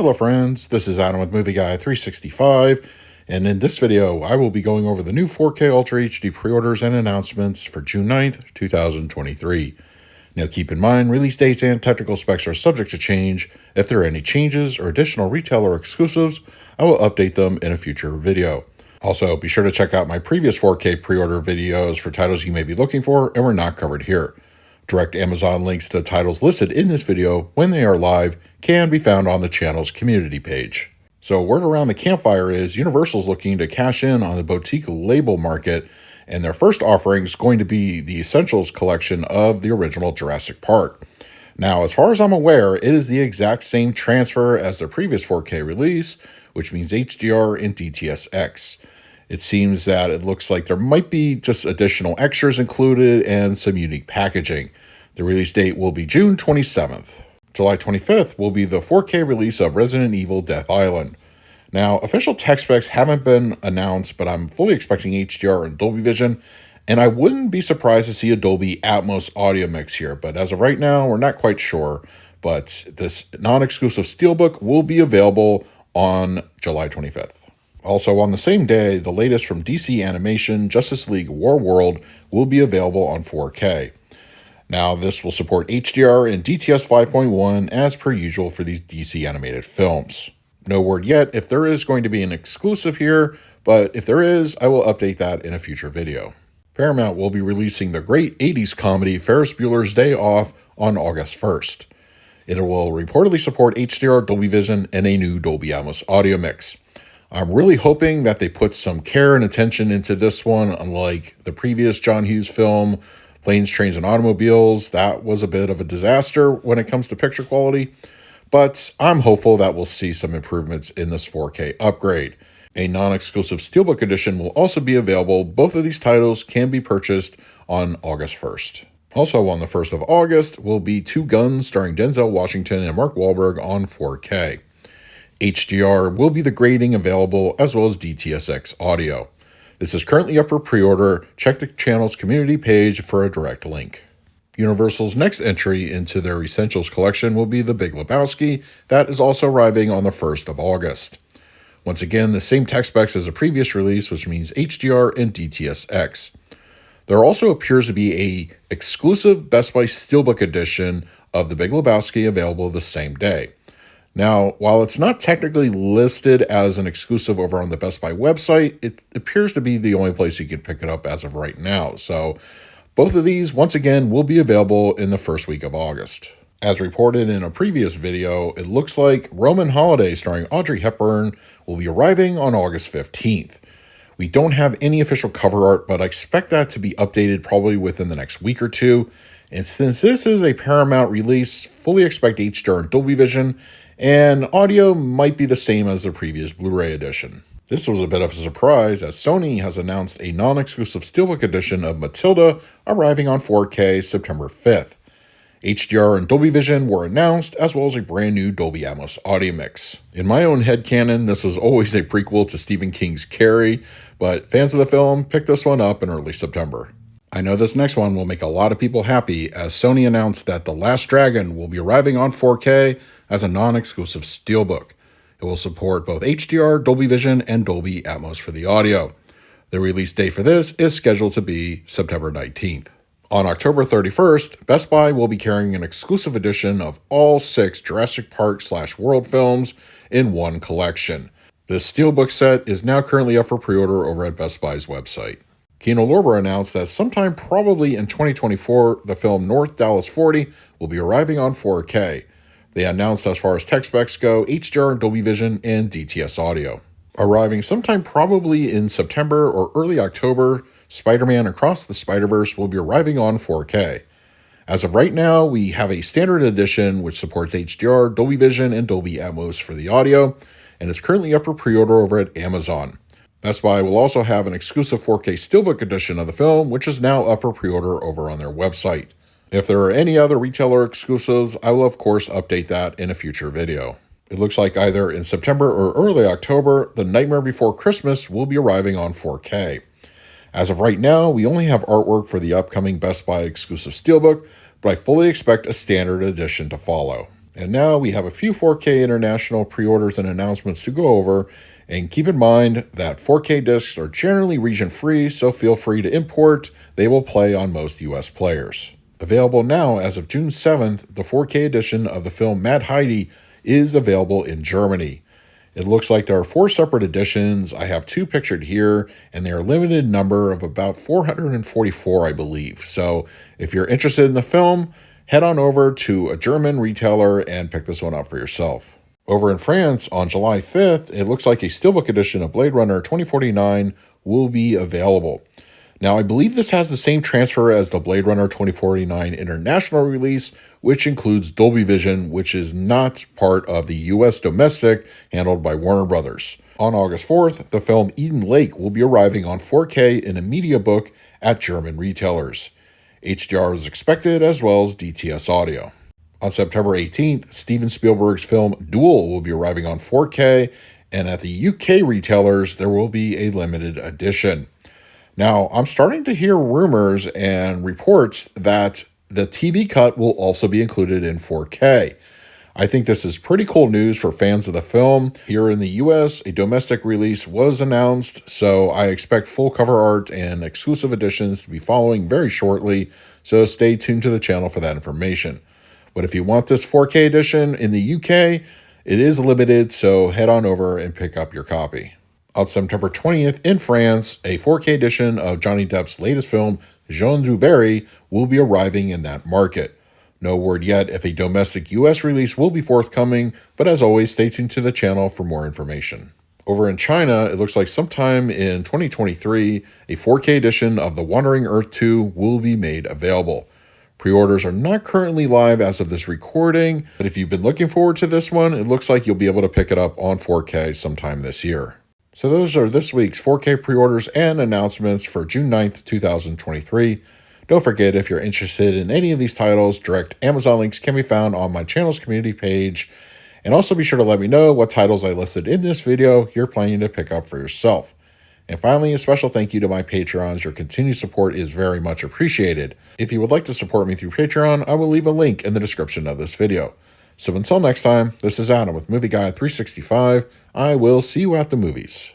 Hello friends, this is Adam with Movie Guy 365, and in this video I will be going over the new 4K Ultra HD pre-orders and announcements for June 9th, 2023. Now keep in mind, release dates and technical specs are subject to change. If there are any changes or additional retailer exclusives, I will update them in a future video. Also, be sure to check out my previous 4K pre-order videos for titles you may be looking for and were not covered here. Direct Amazon links to the titles listed in this video when they are live can be found on the channel's community page. So word around the campfire is Universal's looking to cash in on the boutique label market, and their first offering is going to be the Essentials collection of the original Jurassic Park. Now, as far as I'm aware, it is the exact same transfer as their previous 4K release, which means HDR and DTS:X. It seems that it looks like there might be just additional extras included and some unique packaging. The release date will be June 27th. July 25th will be the 4K release of Resident Evil Death Island. Now, official tech specs haven't been announced, but I'm fully expecting HDR and Dolby Vision, and I wouldn't be surprised to see a Dolby Atmos audio mix here, but as of right now, we're not quite sure. But this non-exclusive Steelbook will be available on July 25th. Also on the same day, the latest from DC Animation, Justice League War World, will be available on 4K. Now, this will support HDR and DTS 5.1 as per usual for these DC animated films. No word yet if there is going to be an exclusive here, but if there is, I will update that in a future video. Paramount will be releasing the great 80s comedy Ferris Bueller's Day Off on August 1st. It will reportedly support HDR, Dolby Vision, and a new Dolby Atmos audio mix. I'm really hoping that they put some care and attention into this one, unlike the previous John Hughes film, Planes, Trains, and Automobiles. That was a bit of a disaster when it comes to picture quality, but I'm hopeful that we'll see some improvements in this 4K upgrade. A non-exclusive Steelbook edition will also be available. Both of these titles can be purchased on August 1st. Also on the 1st of August will be Two Guns starring Denzel Washington and Mark Wahlberg on 4K. HDR will be the grading available as well as DTS:X audio. This is currently up for pre-order. Check the channel's community page for a direct link. Universal's next entry into their Essentials collection will be The Big Lebowski. That is also arriving on the 1st of August. Once again, the same tech specs as the previous release, which means HDR and DTS:X. There also appears to be a exclusive Best Buy Steelbook edition of The Big Lebowski available the same day. Now, while it's not technically listed as an exclusive over on the Best Buy website, it appears to be the only place you can pick it up as of right now. So both of these, once again, will be available in the first week of August. As reported in a previous video, it looks like Roman Holiday starring Audrey Hepburn will be arriving on August 15th. We don't have any official cover art, but I expect that to be updated probably within the next week or two. And since this is a Paramount release, fully expect HDR and Dolby Vision, and audio might be the same as the previous Blu Ray edition. This was a bit of a surprise as Sony has announced a non-exclusive Steelbook edition of Matilda arriving on 4K September 5th. HDR and Dolby Vision were announced, as well as a brand new Dolby Atmos audio mix. In my own headcanon, this was always a prequel to Stephen King's Carrie, but fans of the film picked this one up in early September. I know this next one will make a lot of people happy, as Sony announced that The Last Dragon will be arriving on 4K as a non-exclusive Steelbook. It will support both HDR, Dolby Vision, and Dolby Atmos for the audio. The release date for this is scheduled to be September 19th. On October 31st, Best Buy will be carrying an exclusive edition of all 6 Jurassic Park/World films in one collection. This Steelbook set is now currently up for pre-order over at Best Buy's website. Kino Lorber announced that sometime probably in 2024, the film North Dallas 40 will be arriving on 4K. They announced, as far as tech specs go, HDR and Dolby Vision and DTS audio. Arriving sometime probably in September or early October, Spider-Man Across the Spider-Verse will be arriving on 4K. As of right now, we have a standard edition which supports HDR, Dolby Vision, and Dolby Atmos for the audio, and is currently up for pre-order over at Amazon. Best Buy will also have an exclusive 4K Steelbook edition of the film, which is now up for pre-order over on their website. If there are any other retailer exclusives, I will of course update that in a future video. It looks like either in September or early October, The Nightmare Before Christmas will be arriving on 4K. As of right now, we only have artwork for the upcoming Best Buy exclusive Steelbook, but I fully expect a standard edition to follow. And now we have a few 4K international pre-orders and announcements to go over, and keep in mind that 4K discs are generally region-free, so feel free to import. They will play on most US players. Available now as of June 7th, the 4K edition of the film Mad Heidi is available in Germany. It looks like there are 4 separate editions. I have 2 pictured here, and they are limited number of about 444, I believe. So if you're interested in the film, head on over to a German retailer and pick this one up for yourself. Over in France, on July 5th, it looks like a Steelbook edition of Blade Runner 2049 will be available. Now, I believe this has the same transfer as the Blade Runner 2049 international release, which includes Dolby Vision, which is not part of the US domestic handled by Warner Brothers. On August 4th, the film Eden Lake will be arriving on 4K in a media book at German retailers. HDR is expected, as well as DTS audio. On September 18th, Steven Spielberg's film Duel will be arriving on 4K, and at the UK retailers, there will be a limited edition. Now, I'm starting to hear rumors and reports that the TV cut will also be included in 4K. I think this is pretty cool news for fans of the film. Here in the US, a domestic release was announced, so I expect full cover art and exclusive editions to be following very shortly, so stay tuned to the channel for that information. But if you want this 4K edition in the UK, it is limited, so head on over and pick up your copy. On September 20th in France, a 4K edition of Johnny Depp's latest film, Jean du Barry, will be arriving in that market. No word yet if a domestic US release will be forthcoming, but as always, stay tuned to the channel for more information. Over in China, it looks like sometime in 2023, a 4K edition of The Wandering Earth 2 will be made available. Pre-orders are not currently live as of this recording, but if you've been looking forward to this one, it looks like you'll be able to pick it up on 4K sometime this year. So those are this week's 4K pre-orders and announcements for June 9th, 2023. Don't forget, if you're interested in any of these titles, direct Amazon links can be found on my channel's community page. And also be sure to let me know what titles I listed in this video you're planning to pick up for yourself. And finally, a special thank you to my Patreons. Your continued support is very much appreciated. If you would like to support me through Patreon, I will leave a link in the description of this video. So until next time, this is Adam with Movie Guy 365. I will see you at the movies.